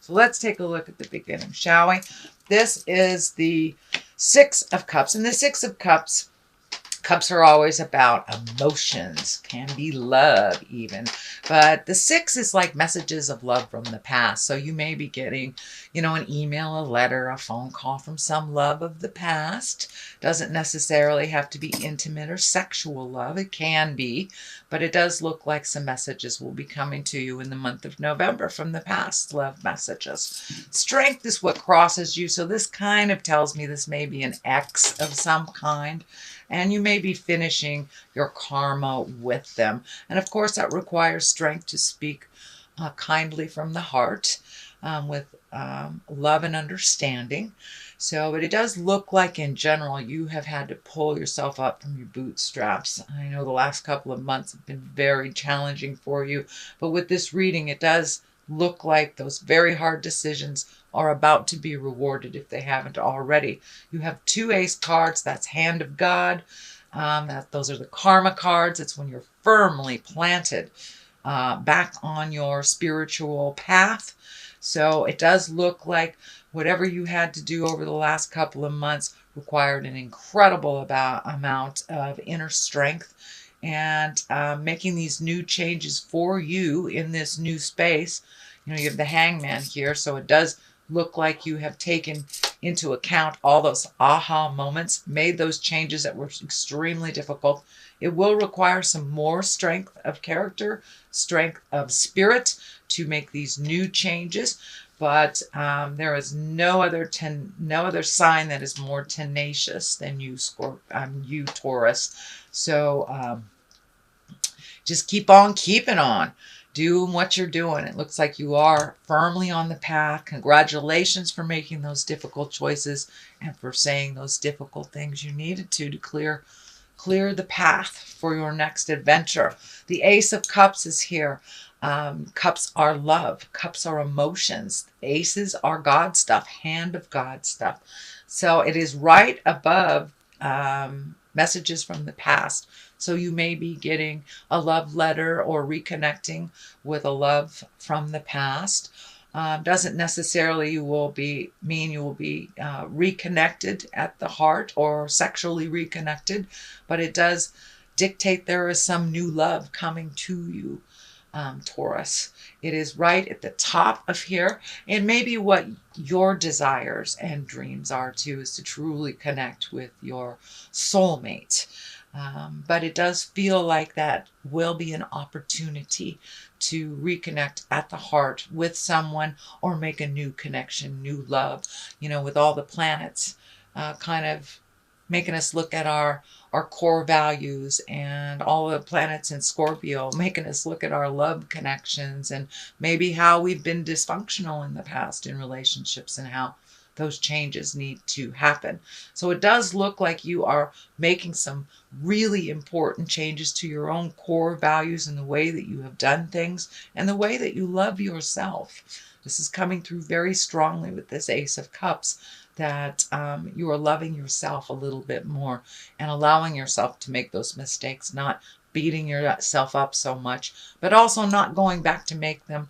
So let's take a look at the beginning, shall we? This is the Six of Cups. And the Six of Cups, cups are always about emotions, can be love even. But the six is like messages of love from the past. So you may be getting, an email, a letter, a phone call from some love of the past. Doesn't necessarily have to be intimate or sexual love. It can be, but it does look like some messages will be coming to you in the month of November from the past, love messages. Strength is what crosses you. So this kind of tells me this may be an ex of some kind. And you may be finishing your karma with them. And of course, that requires strength to speak kindly from the heart with love and understanding. So, but it does look like in general, you have had to pull yourself up from your bootstraps. I know the last couple of months have been very challenging for you. But with this reading, it does look like those very hard decisions are about to be rewarded if they haven't already. You have two ace cards. That's hand of God. Those are the karma cards. It's when you're firmly planted back on your spiritual path. So it does look like whatever you had to do over the last couple of months required an incredible amount of inner strength. And making these new changes for you in this new space. You have the Hangman here, so it does look like you have taken into account all those aha moments, made those changes that were extremely difficult. It will require some more strength of character, strength of spirit to make these new changes. But there is no other sign that is more tenacious than you, Taurus. So just keep on keeping on. Doing what you're doing. It looks like you are firmly on the path. Congratulations for making those difficult choices and for saying those difficult things you needed to clear the path for your next adventure. The Ace of Cups is here. Cups are love. Cups are emotions. Aces are God stuff, hand of God stuff. So it is right above messages from the past. So you may be getting a love letter or reconnecting with a love from the past. Doesn't necessarily mean you will be reconnected at the heart or sexually reconnected, but it does dictate there is some new love coming to you, Taurus. It is right at the top of here, and maybe what your desires and dreams are too is to truly connect with your soulmate. But it does feel like that will be an opportunity to reconnect at the heart with someone or make a new connection, new love, with all the planets kind of making us look at our core values, and all the planets in Scorpio making us look at our love connections and maybe how we've been dysfunctional in the past in relationships and how those changes need to happen. So it does look like you are making some really important changes to your own core values and the way that you have done things and the way that you love yourself. This is coming through very strongly with this Ace of Cups, that you are loving yourself a little bit more and allowing yourself to make those mistakes, not beating yourself up so much, but also not going back to make them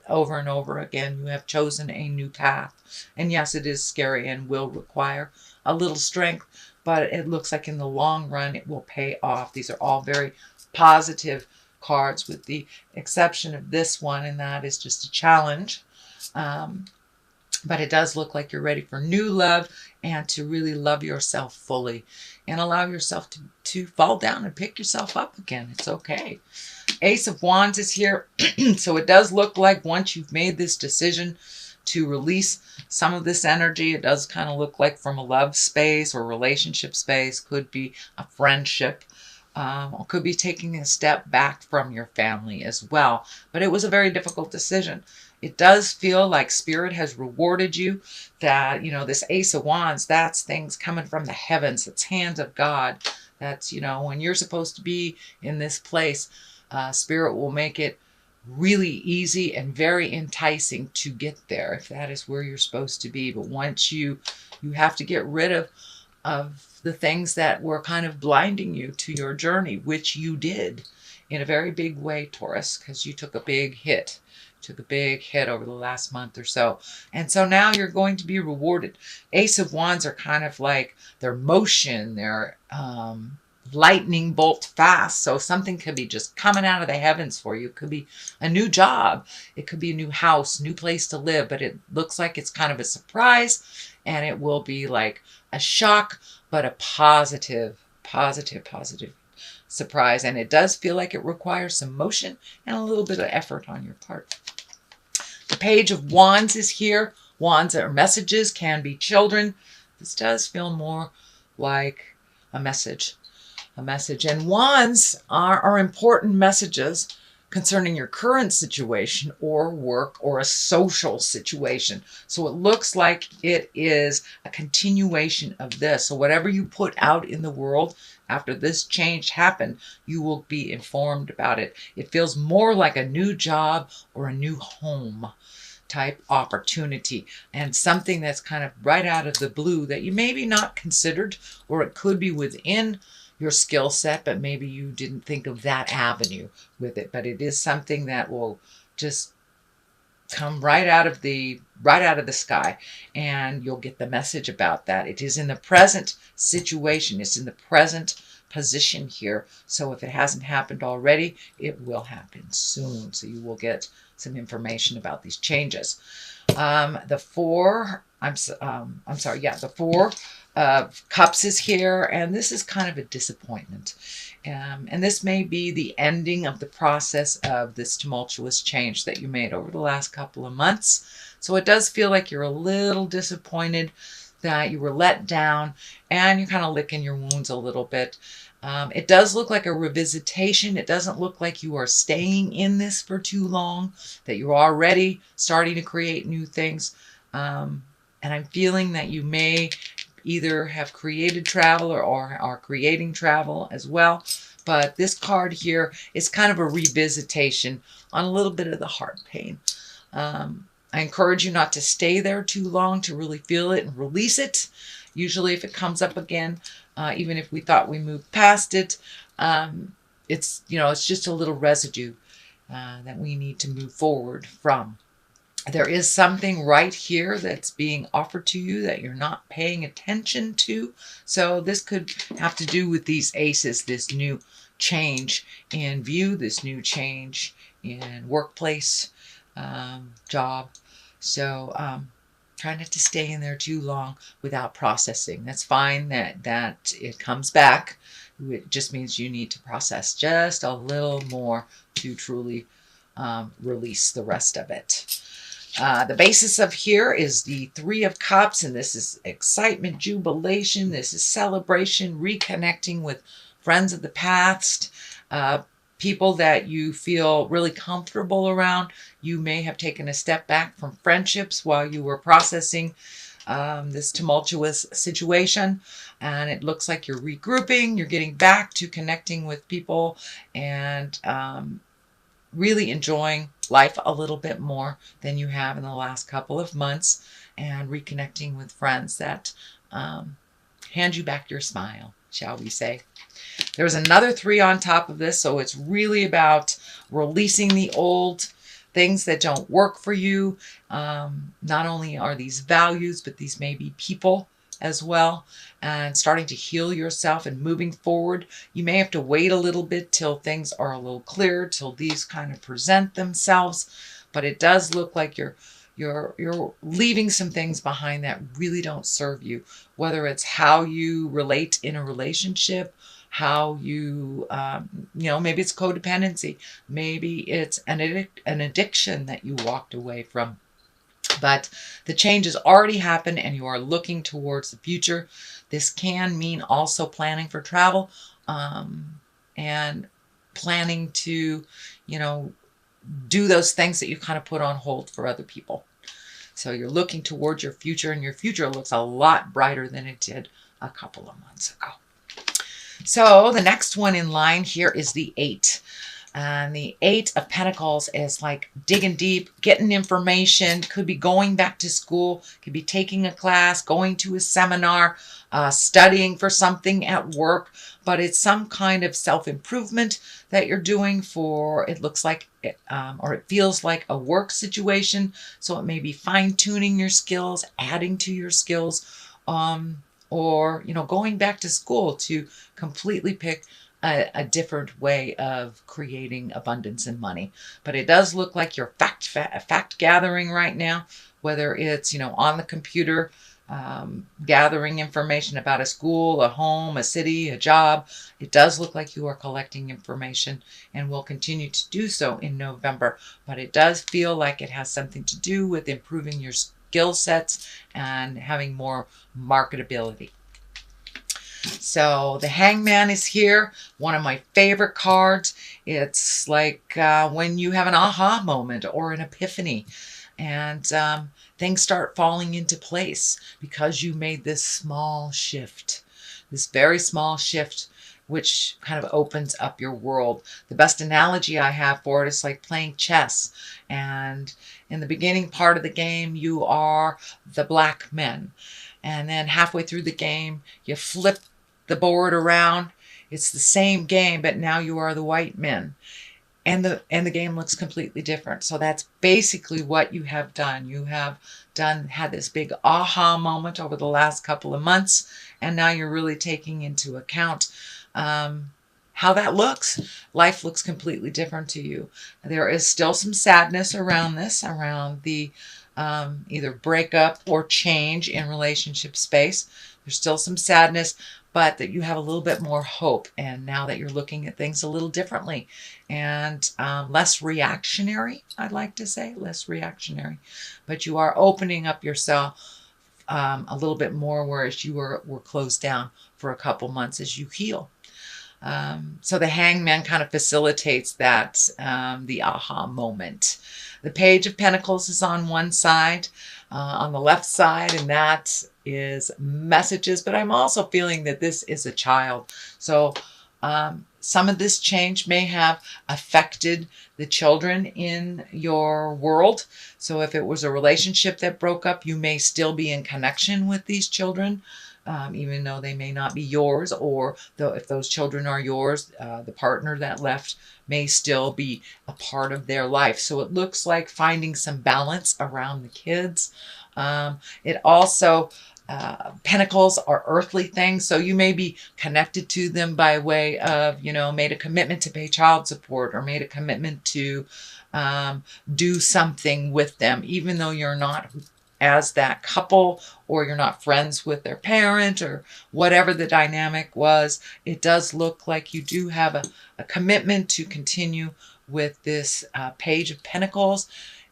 over and over again. You have chosen a new path. And yes, it is scary and will require a little strength, but it looks like in the long run it will pay off. These are all very positive cards with the exception of this one, and that is just a challenge. But it does look like you're ready for new love and to really love yourself fully and allow yourself to fall down and pick yourself up again. It's okay. Ace of Wands is here. So it does look like once you've made this decision to release some of this energy, it does kind of look like from a love space or relationship space, could be a friendship, or could be taking a step back from your family as well. But it was a very difficult decision. It does feel like Spirit has rewarded you, that, this Ace of Wands, that's things coming from the heavens. It's hands of God. That's, when you're supposed to be in this place, Spirit will make it really easy and very enticing to get there if that is where you're supposed to be. But once you have to get rid of the things that were kind of blinding you to your journey, which you did in a very big way, Taurus, because you took a big hit. took a big hit over the last month or so. And so now you're going to be rewarded. Ace of Wands are kind of like their motion, their lightning bolt fast. So something could be just coming out of the heavens for you. It could be a new job. It could be a new house, new place to live, but it looks like it's kind of a surprise, and it will be like a shock, but a positive surprise. And it does feel like it requires some motion and a little bit of effort on your part. The Page of Wands is here. Wands are messages, can be children. This does feel more like a message. And wands are important messages concerning your current situation or work or a social situation. So it looks like it is a continuation of this. So whatever you put out in the world after this change happened, you will be informed about it. It feels more like a new job or a new home type opportunity, and something that's kind of right out of the blue that you maybe not considered, or it could be within your skill set, but maybe you didn't think of that avenue with it. But it is something that will just come right out of the sky, and you'll get the message about that. It is in the present situation. It's in the present position here. So if it hasn't happened already, it will happen soon. So you will get some information about these changes. The Four of Cups is here, and this is kind of a disappointment. And this may be the ending of the process of this tumultuous change that you made over the last couple of months. So it does feel like you're a little disappointed that you were let down, and you're kind of licking your wounds a little bit. It does look like a revisitation. It doesn't look like you are staying in this for too long, that you're already starting to create new things. And I'm feeling that you may either have created travel or are creating travel as well. But this card here is kind of a revisitation on a little bit of the heart pain. I encourage you not to stay there too long, to really feel it and release it. Usually if it comes up again, even if we thought we moved past it, it's just a little residue that we need to move forward from. There is something right here that's being offered to you that you're not paying attention to. So this could have to do with these aces, this new change in view, this new change in workplace, job. So try not to stay in there too long without processing. That's fine that it comes back. It just means you need to process just a little more to truly release the rest of it. The basis of here is the Three of Cups, and this is excitement, jubilation. This is celebration, reconnecting with friends of the past, people that you feel really comfortable around. You may have taken a step back from friendships while you were processing this tumultuous situation, and it looks like you're regrouping. You're getting back to connecting with people and really enjoying life a little bit more than you have in the last couple of months, and reconnecting with friends that hand you back your smile, shall we say. There's another 3 on top of this, so it's really about releasing the old things that don't work for you. Not only are these values, but these may be people as well, and starting to heal yourself and moving forward. You may have to wait a little bit till things are a little clearer, till these kind of present themselves, but it does look like you're leaving some things behind that really don't serve you, whether it's how you relate in a relationship, how you, maybe it's codependency, maybe it's an addiction that you walked away from. But the change has already happened, and you are looking towards the future. This can mean also planning for travel, and planning to, do those things that you kind of put on hold for other people. So you're looking towards your future, and your future looks a lot brighter than it did a couple of months ago. So the next one in line here is the 8 And the Eight of Pentacles is like digging deep, getting information, could be going back to school, could be taking a class, going to a seminar, studying for something at work, but it's some kind of self-improvement that you're doing for, it looks like, or it feels like a work situation. So it may be fine-tuning your skills, adding to your skills, or, going back to school to completely pick a different way of creating abundance and money. But it does look like you're fact gathering right now, whether it's, on the computer, gathering information about a school, a home, a city, a job. It does look like you are collecting information and will continue to do so in November. But it does feel like it has something to do with improving your skill sets and having more marketability. So the Hangman is here, one of my favorite cards. It's like when you have an aha moment or an epiphany, and things start falling into place because you made this small shift, this very small shift, which kind of opens up your world. The best analogy I have for it is like playing chess. And in the beginning part of the game, you are the black men. And then halfway through the game, you flip the board around. It's the same game, but now you are the white men. And the game looks completely different. So that's basically what you have done. You have had this big aha moment over the last couple of months, and now you're really taking into account how that looks. Life looks completely different to you. There is still some sadness around this, around the either breakup or change in relationship space. There's still some sadness, but that you have a little bit more hope. And now that you're looking at things a little differently and less reactionary, I'd like to say, less reactionary. But you are opening up yourself a little bit more, whereas you were closed down for a couple months as you heal. So the Hangman kind of facilitates that, the aha moment. The Page of Pentacles is on one side, on the left side, and that is messages. But I'm also feeling that this is a child. So some of this change may have affected the children in your world. So if it was a relationship that broke up, you may still be in connection with these children. Even though they may not be yours, or though if those children are yours, the partner that left may still be a part of their life. So it looks like finding some balance around the kids. It also, pentacles are earthly things, so you may be connected to them by way of, made a commitment to pay child support, or made a commitment to do something with them, even though you're not as that couple, or you're not friends with their parent, or whatever the dynamic was. It does look like you do have a commitment to continue with this Page of Pentacles.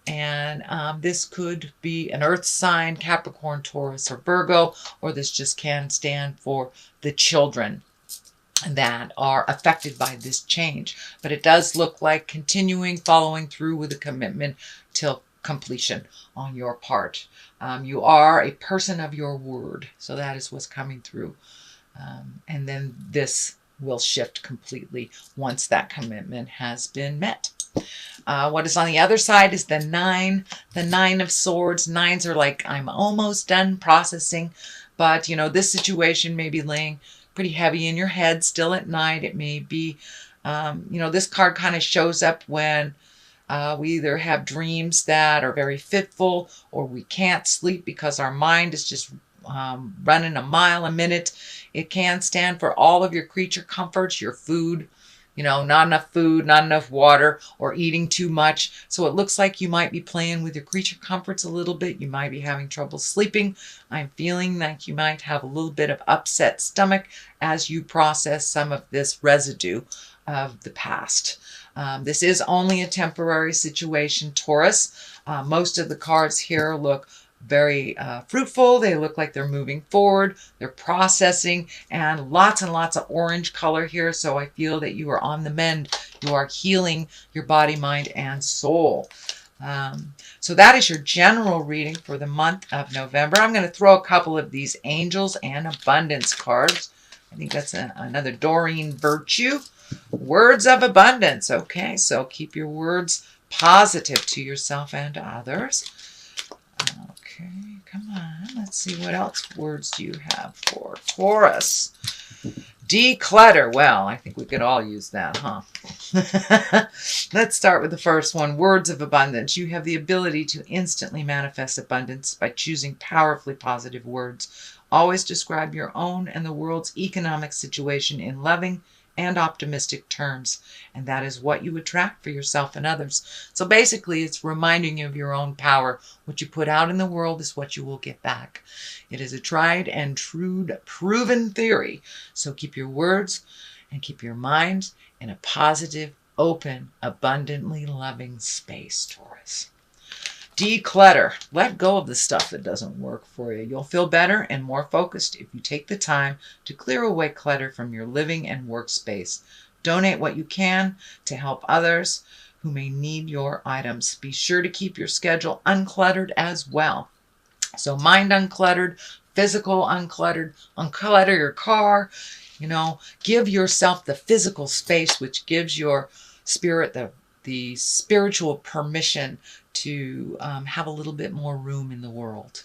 And this could be an earth sign, Capricorn, Taurus, or Virgo, or this just can stand for the children that are affected by this change. But it does look like continuing, following through with a commitment till completion on your part. You are a person of your word. So that is what's coming through. And then this will shift completely once that commitment has been met. What is on the other side is the Nine of Swords. Nines are like, I'm almost done processing. But, this situation may be laying pretty heavy in your head still at night. It may be, this card kind of shows up when we either have dreams that are very fitful, or we can't sleep because our mind is just running a mile a minute. It can stand for all of your creature comforts, your food, not enough food, not enough water, or eating too much. So it looks like you might be playing with your creature comforts a little bit. You might be having trouble sleeping. I'm feeling like you might have a little bit of upset stomach as you process some of this residue of the past. This is only a temporary situation, Taurus. Most of the cards here look very fruitful. They look like they're moving forward. They're processing, and lots of orange color here. So I feel that you are on the mend. You are healing your body, mind, and soul. So that is your general reading for the month of November. I'm going to throw a couple of these angels and abundance cards. I think that's another Doreen Virtue. Words of abundance. Okay, so keep your words positive to yourself and to others. Okay, come on. Let's see, what else words do you have for Taurus? Declutter. Well, I think we could all use that, huh? Let's start with the first one. Words of abundance. You have the ability to instantly manifest abundance by choosing powerfully positive words. Always describe your own and the world's economic situation in loving and optimistic terms, and that is what you attract for yourself and others. So basically, it's reminding you of your own power. What you put out in the world is what you will get back. It is a tried and true proven theory. So keep your words and keep your mind in a positive, open, abundantly loving space, Taurus. Declutter. Let go of the stuff that doesn't work for you. You'll feel better and more focused if you take the time to clear away clutter from your living and workspace. Donate what you can to help others who may need your items. Be sure to keep your schedule uncluttered as well. So mind uncluttered, physical uncluttered, unclutter your car. Give yourself the physical space, which gives your spirit the spiritual permission to have a little bit more room in the world.